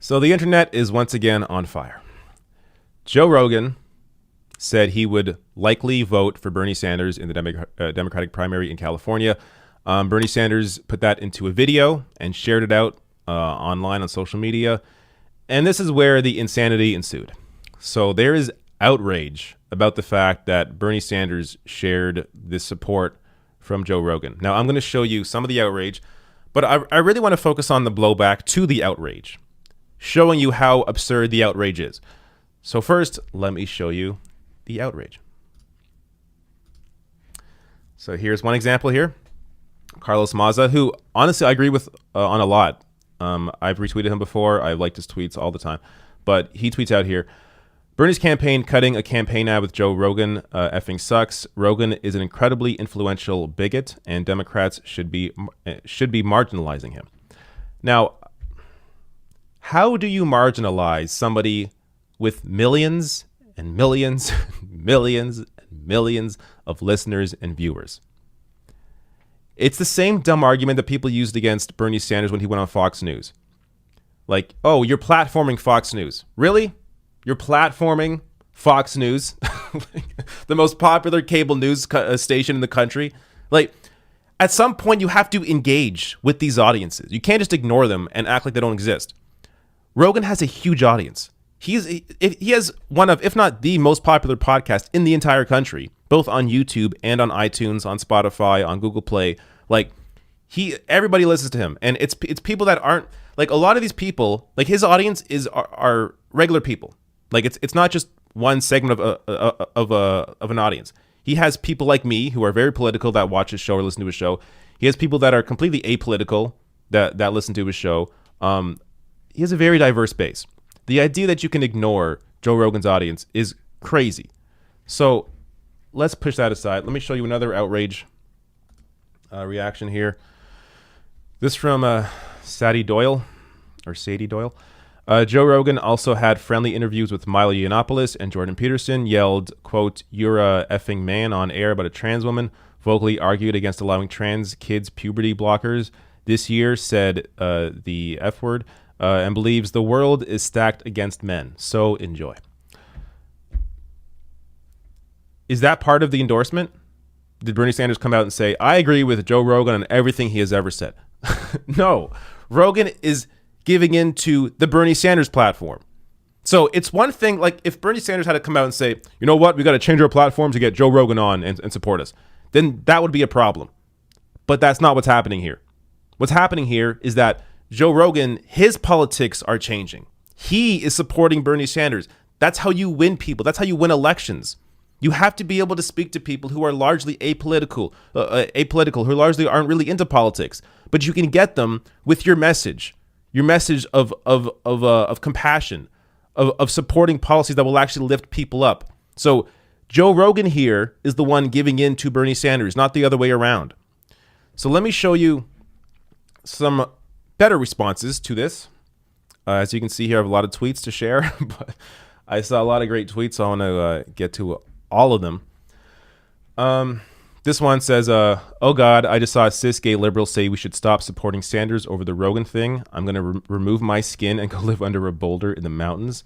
So the internet is once again on fire. Joe Rogan said he would likely vote for Bernie Sanders in the Democratic primary in California. Bernie Sanders put that into a video and shared it out online on social media. And this is where the insanity ensued. So there is outrage about the fact that Bernie Sanders shared this support from Joe Rogan. Now, I'm going to show you some of the outrage, but I really want to focus on the blowback to the outrage, showing you how absurd the outrage is. So first, let me show you the outrage. So here's one example here. Carlos Maza, who honestly I agree with on a lot. I've retweeted him before. I liked his tweets all the time. But he tweets out here, Bernie's campaign cutting a campaign ad with Joe Rogan effing sucks. Rogan is an incredibly influential bigot, and Democrats should be marginalizing him. Now, how do you marginalize somebody with millions and millions and millions and millions of listeners and viewers? It's the same dumb argument that people used against Bernie Sanders when he went on Fox News. Like, oh, you're platforming Fox News. Really? You're platforming Fox News, the most popular cable news station in the country? Like, at some point, you have to engage with these audiences. You can't just ignore them and act like they don't exist. Rogan has a huge audience. He has one of, if not the most popular podcast in the entire country, both on YouTube and on iTunes, on Spotify, on Google Play. Like, everybody listens to him, and it's people that aren't like a lot of these people. Like, his audience are regular people. Like, it's not just one segment of an audience. He has people like me who are very political that watch his show or listen to his show. He has people that are completely apolitical that listen to his show. He has a very diverse base. The idea that you can ignore Joe Rogan's audience is crazy. So let's push that aside. Let me show you another outrage reaction here. This from Sadie Doyle. Joe Rogan also had friendly interviews with Milo Yiannopoulos, and Jordan Peterson yelled, quote, "You're a effing man" on air about a trans woman, vocally argued against allowing trans kids puberty blockers this year, said the F word, and believes the world is stacked against men. So enjoy. Is that part of the endorsement? Did Bernie Sanders come out and say, I agree with Joe Rogan on everything he has ever said? No. Rogan is giving in to the Bernie Sanders platform. So it's one thing, like if Bernie Sanders had to come out and say, you know what, we got to change our platform to get Joe Rogan on and support us, then that would be a problem. But that's not what's happening here. What's happening here is that Joe Rogan, his politics are changing. He is supporting Bernie Sanders. That's how you win people. That's how you win elections. You have to be able to speak to people who are largely apolitical, who largely aren't really into politics. But you can get them with your message of compassion, of supporting policies that will actually lift people up. So Joe Rogan here is the one giving in to Bernie Sanders, not the other way around. So let me show you some better responses to this. As you can see here, I have a lot of tweets to share, but I saw a lot of great tweets, so I want to get to all of them. This one says, oh God, I just saw a cis gay liberal say we should stop supporting Sanders over the Rogan thing. I'm going to remove my skin and go live under a boulder in the mountains.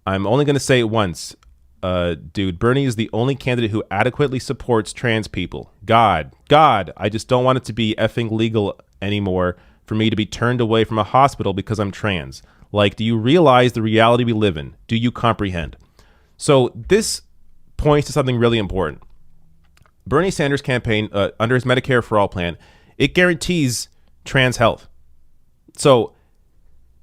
I'm only going to say it once. Dude, Bernie is the only candidate who adequately supports trans people. God, I just don't want it to be effing legal anymore for me to be turned away from a hospital because I'm trans. Like, do you realize the reality we live in? Do you comprehend? So this points to something really important. Bernie Sanders' campaign, under his Medicare for All plan, it guarantees trans health. So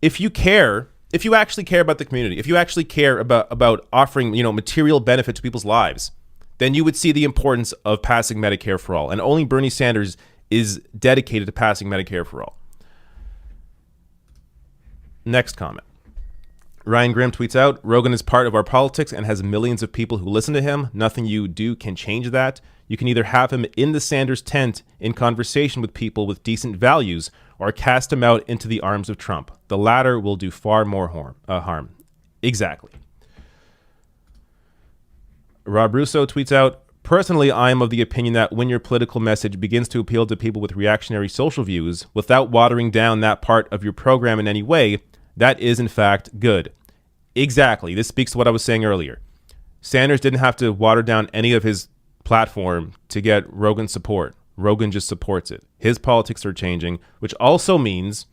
if you actually care about the community, if you actually care about offering, material benefit to people's lives, then you would see the importance of passing Medicare for all. And only Bernie Sanders is dedicated to passing Medicare for all. Next comment. Ryan Grimm tweets out, Rogan is part of our politics and has millions of people who listen to him. Nothing you do can change that. You can either have him in the Sanders tent in conversation with people with decent values or cast him out into the arms of Trump. The latter will do far more harm. Exactly. Rob Russo tweets out, Personally, I am of the opinion that when your political message begins to appeal to people with reactionary social views without watering down that part of your program in any way, that is in fact good. Exactly. This speaks to what I was saying earlier. Sanders didn't have to water down any of his platform to get Rogan's support. Rogan just supports it. His politics are changing, which also means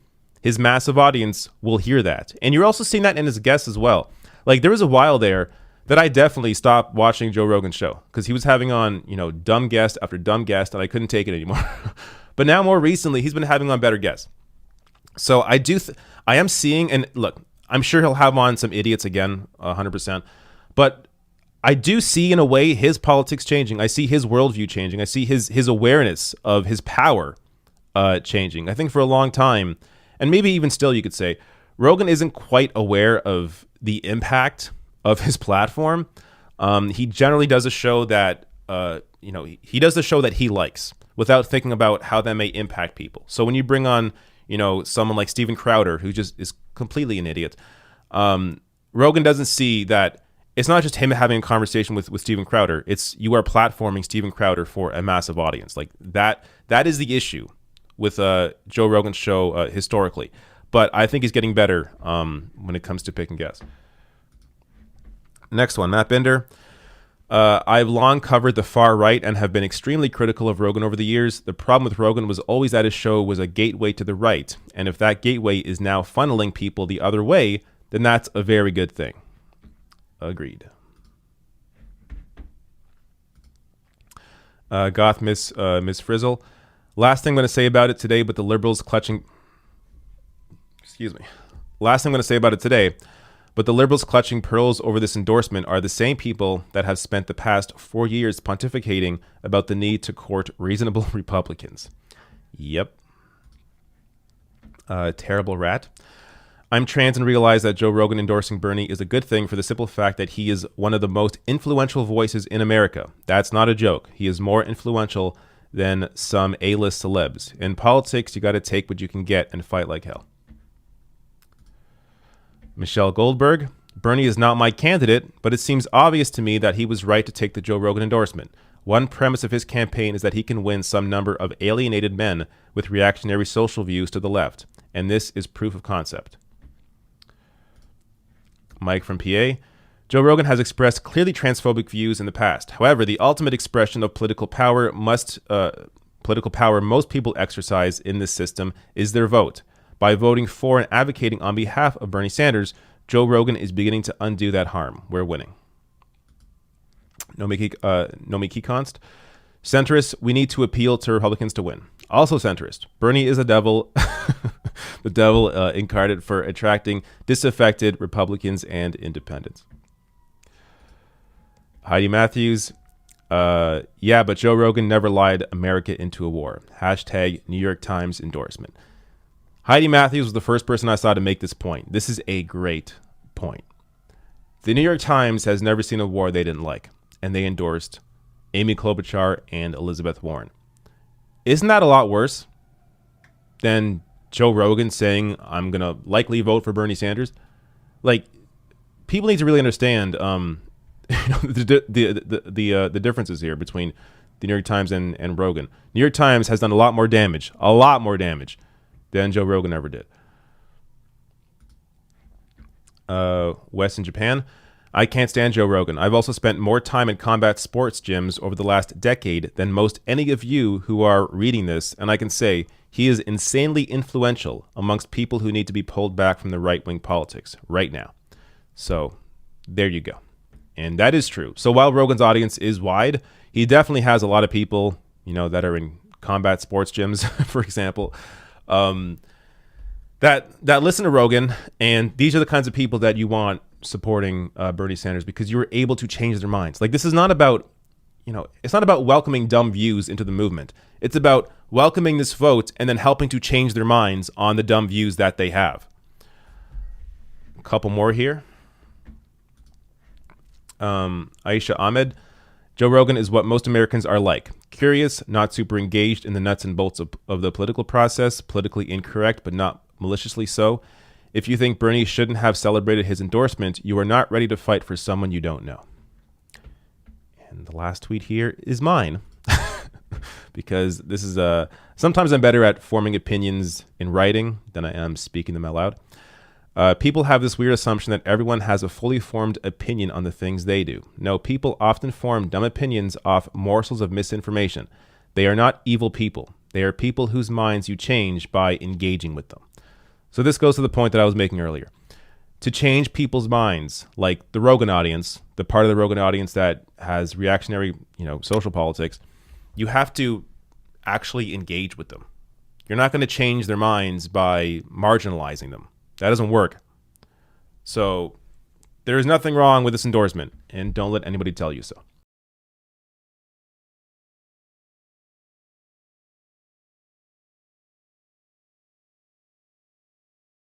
his massive audience will hear that. And you're also seeing that in his guests as well. Like, there was a while there that I definitely stopped watching Joe Rogan's show because he was having on, dumb guest after dumb guest, and I couldn't take it anymore. But now, more recently, he's been having on better guests. So I am seeing, and look, I'm sure he'll have on some idiots again, 100%. But I do see, in a way, his politics changing. I see his worldview changing. I see his awareness of his power changing. I think for a long time, and maybe even still, you could say, Rogan isn't quite aware of the impact of his platform. He generally does a show that, he does the show that he likes without thinking about how that may impact people. So when you bring on, someone like Steven Crowder, who just is completely an idiot, Rogan doesn't see that it's not just him having a conversation with Steven Crowder. It's you are platforming Steven Crowder for a massive audience. Like that is the issue with Joe Rogan's show historically. But I think he's getting better when it comes to picking guests. Next one, Matt Binder. I've long covered the far right and have been extremely critical of Rogan over the years. The problem with Rogan was always that his show was a gateway to the right. And if that gateway is now funneling people the other way, then that's a very good thing. Agreed. Goth Miss Frizzle. Last thing I'm going to say about it today, but the liberals clutching... Last thing I'm going to say about it today, but the liberals clutching pearls over this endorsement are the same people that have spent the past 4 years pontificating about the need to court reasonable Republicans. Yep. Terrible rat. I'm trans and realize that Joe Rogan endorsing Bernie is a good thing for the simple fact that he is one of the most influential voices in America. That's not a joke. He is more influential than some A-list celebs. In politics, you got to take what you can get and fight like hell. Michelle Goldberg. Bernie is not my candidate, but it seems obvious to me that he was right to take the Joe Rogan endorsement. One premise of his campaign is that he can win some number of alienated men with reactionary social views to the left, and this is proof of concept. Mike from PA. Joe Rogan has expressed clearly transphobic views in the past. However, the ultimate expression of political power most people exercise in this system is their vote. By voting for and advocating on behalf of Bernie Sanders, Joe Rogan is beginning to undo that harm. We're winning. Nomiki Const. Centrists, we need to appeal to Republicans to win. Also centrist. Bernie is the devil, the devil incarnate for attracting disaffected Republicans and independents. Heidi Matthews. Yeah, but Joe Rogan never lied America into a war. Hashtag New York Times endorsement. Heidi Matthews was the first person I saw to make this point. This is a great point. The New York Times has never seen a war they didn't like, and they endorsed Amy Klobuchar and Elizabeth Warren. Isn't that a lot worse than Joe Rogan saying, I'm going to likely vote for Bernie Sanders? Like, people need to really understand the differences here between the New York Times and Rogan. New York Times has done a lot more damage than Joe Rogan ever did. West in Japan. I can't stand Joe Rogan. I've also spent more time in combat sports gyms over the last decade than most any of you who are reading this, and I can say he is insanely influential amongst people who need to be pulled back from the right-wing politics right now. So there you go. And that is true. So while Rogan's audience is wide, he definitely has a lot of people, that are in combat sports gyms, for example, that listen to Rogan, and these are the kinds of people that you want supporting Bernie Sanders because you were able to change their minds. Like, this is not about, it's not about welcoming dumb views into the movement. It's about welcoming this vote and then helping to change their minds on the dumb views that they have. A couple more here. Aisha Ahmed. Joe Rogan is what most Americans are like. Curious, not super engaged in the nuts and bolts of the political process, politically incorrect, but not maliciously so. If you think Bernie shouldn't have celebrated his endorsement, you are not ready to fight for someone you don't know. And the last tweet here is mine. Because this is sometimes I'm better at forming opinions in writing than I am speaking them out loud. People have this weird assumption that everyone has a fully formed opinion on the things they do. No, people often form dumb opinions off morsels of misinformation. They are not evil people. They are people whose minds you change by engaging with them. So this goes to the point that I was making earlier. To change people's minds, like the Rogan audience, the part of the Rogan audience that has reactionary, social politics, you have to actually engage with them. You're not going to change their minds by marginalizing them. That doesn't work. So there is nothing wrong with this endorsement, and don't let anybody tell you so.